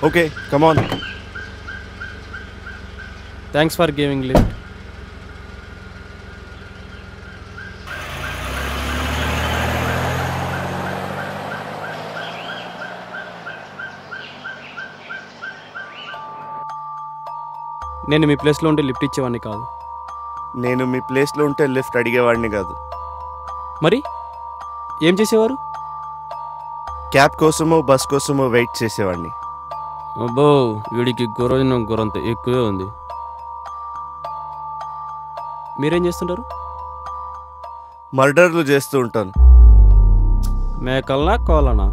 Okay, come on. Thanks for giving lift. నేను మీ ప్లేస్లో ఉంటే లిఫ్ట్ ఇచ్చేవాడిని కాదు. నేను మీ ప్లేస్లో ఉంటే లిఫ్ట్ అడిగేవాడిని కాదు. మరి ఏం చేసేవారు? క్యాబ్ కోసమో బస్ కోసమో వెయిట్ చేసేవాడిని. అబ్బో, వీడికి గురంత ఎక్కువే ఉంది. మీరేం చేస్తుంటారు? మర్డర్లు చేస్తూ ఉంటాను. మేకలనా కోలనా?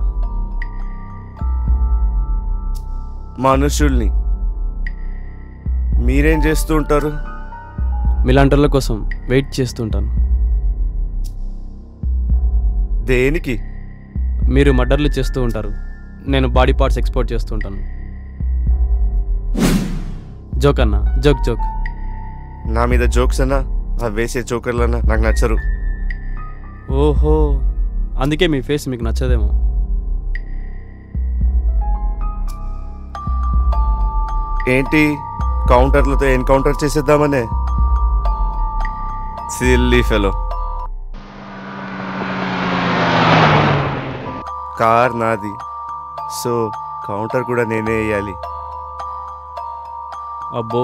మనుషుల్ని. మీరేం చేస్తూ ఉంటారు? మీలాంటర్ల కోసం వెయిట్ చేస్తుంటాను. దేనికి? మీరు మర్డర్లు చేస్తూ ఉంటారు, నేను బాడీ పార్ట్స్ ఎక్స్పోర్ట్ చేస్తూ ఉంటాను. జోక్ అన్నా, జోక్ జోక్. నా మీద జోక్స్ అన్నా అవి వేసే జోకర్లన్నా నాకు నచ్చరు. ఓహో, అందుకే మీ ఫేస్ మీకు నచ్చదేమో. ఏంటి, కౌంటర్లతో ఎన్కౌంటర్ చేసేద్దామనే? Silly fellow. కార్ నాది, సో కౌంటర్ కూడా నేనే వేయాలి. అబ్బో,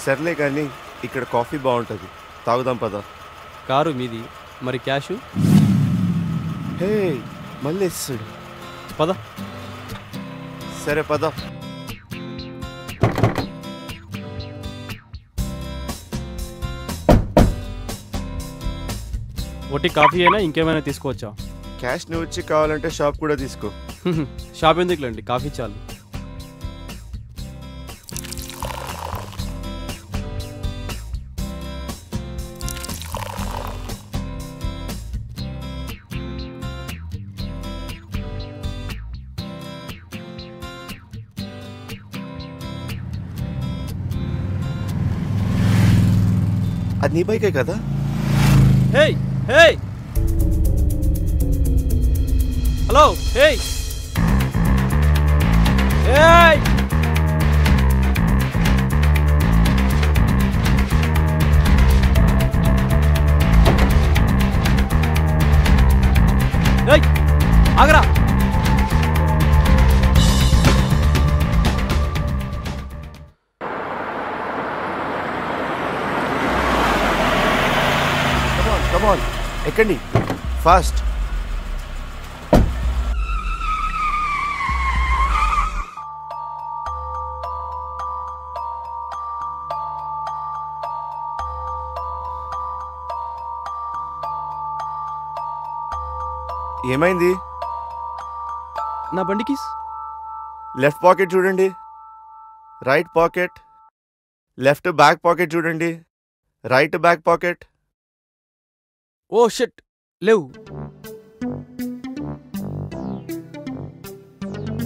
సర్లే కానీ ఇక్కడ కాఫీ బాగుంటుంది, తాగుదాం పద. కారు మీది, మరి క్యాషు? హే, మళ్ళీ ఇస్తాడు. పద. సరే పద. ఒకటి కాఫీ అయినా ఇంకేమైనా తీసుకోవచ్చా? క్యాష్ నువ్వు వచ్చి కావాలంటే షాప్ కూడా తీసుకో. షాప్ ఎందుకులేండి, కాఫీ చాలు. అది నీ బైకే కదా? హే హే, హలో, హే హే, ఆగరా. కమాన్, ఎక్కండి ఫాస్ట్. ఏమైంది? నా బండికి లెఫ్ట్ పాకెట్ చూడండి, right pocket, left back pocket చూడండి, right back pocket. Oh shit, లేవు.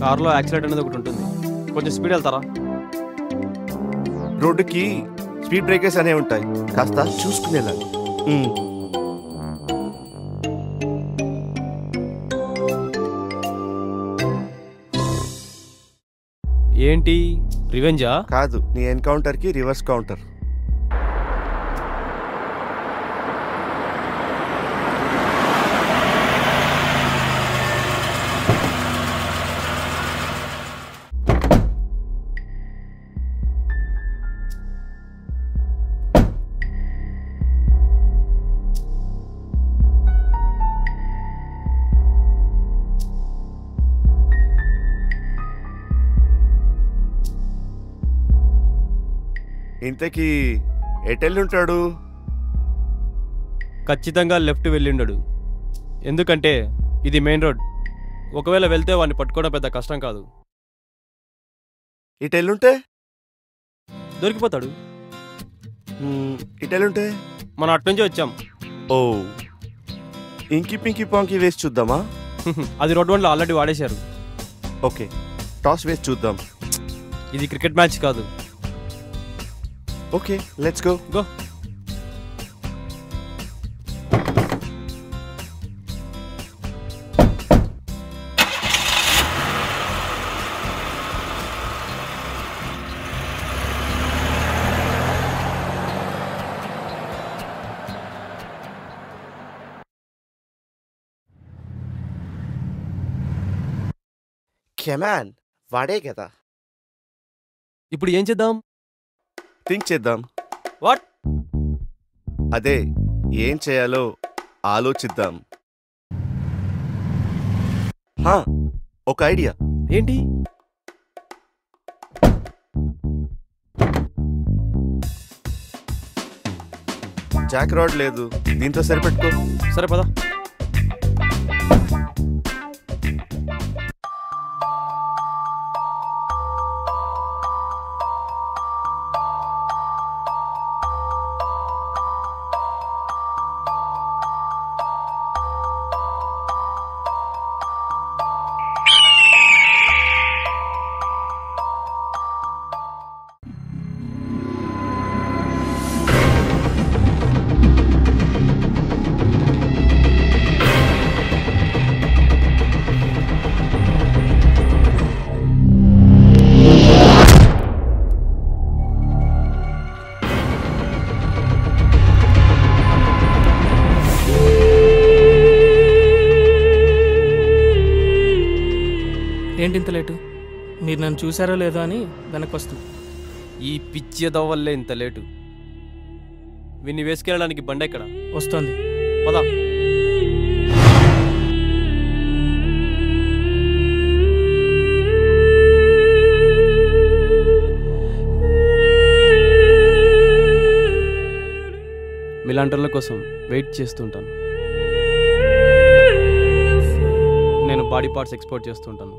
కార్లో యాక్సిడెంట్ అనేది ఒకటి ఉంటుంది, కొంచెం స్పీడ్ వెళ్తారా? రోడ్డుకి స్పీడ్ బ్రేకర్స్ అనేవి ఉంటాయి, కాస్త చూసుకుని వెళ్ళాలి. ఏంటి రివెంజా? కాదు, నీ ఎన్కౌంటర్కి రివర్స్ కౌంటర్. ఇంతకీ ఎటెళ్ళుంటాడు? ఖచ్చితంగా లెఫ్ట్ వెళ్ళిండడు, ఎందుకంటే ఇది మెయిన్ రోడ్. ఒకవేళ వెళ్తే వాడిని పట్టుకోవడం పెద్ద కష్టం కాదు. ఇటెళ్ళుంటే దొరికిపోతాడు. ఇటెళ్ళుంటే మనం అట్నుంచి వచ్చాం. ఓ, ఇంకి పింకి పాంకి వేసి చూద్దామా? అది రోడ్ 1లో ఆల్రెడీ వాడేశారు. ఓకే, టాస్ వేసి చూద్దాం. ఇది క్రికెట్ మ్యాచ్ కాదు. Okay, let's go. గో. కెమాన్, వాడే కదా. ఇప్పుడు ఏం చేద్దాం? థింక్ చేద్దాం. వాట్? అదే, ఏం చేయాలో ఆలోచిద్దాం. ఒక ఐడియా. ఏంటి? జాక్ రాడ్ లేదు, దీంతో సరిపెట్టుకో. సరే పద. ఏంటి ఇంత లేటు? మీరు నన్ను చూసారో లేదో అని వెనక్కి వస్తాను. ఈ పిచ్చి వల్లే ఇంత లేటు. వీన్ని వేసుకెళ్ళడానికి బండి ఎక్కడ వస్తుంది? పద. మీలాంటి కోసం వెయిట్ చేస్తుంటాను. నేను బాడీ పార్ట్స్ ఎక్స్పోర్ట్ చేస్తుంటాను.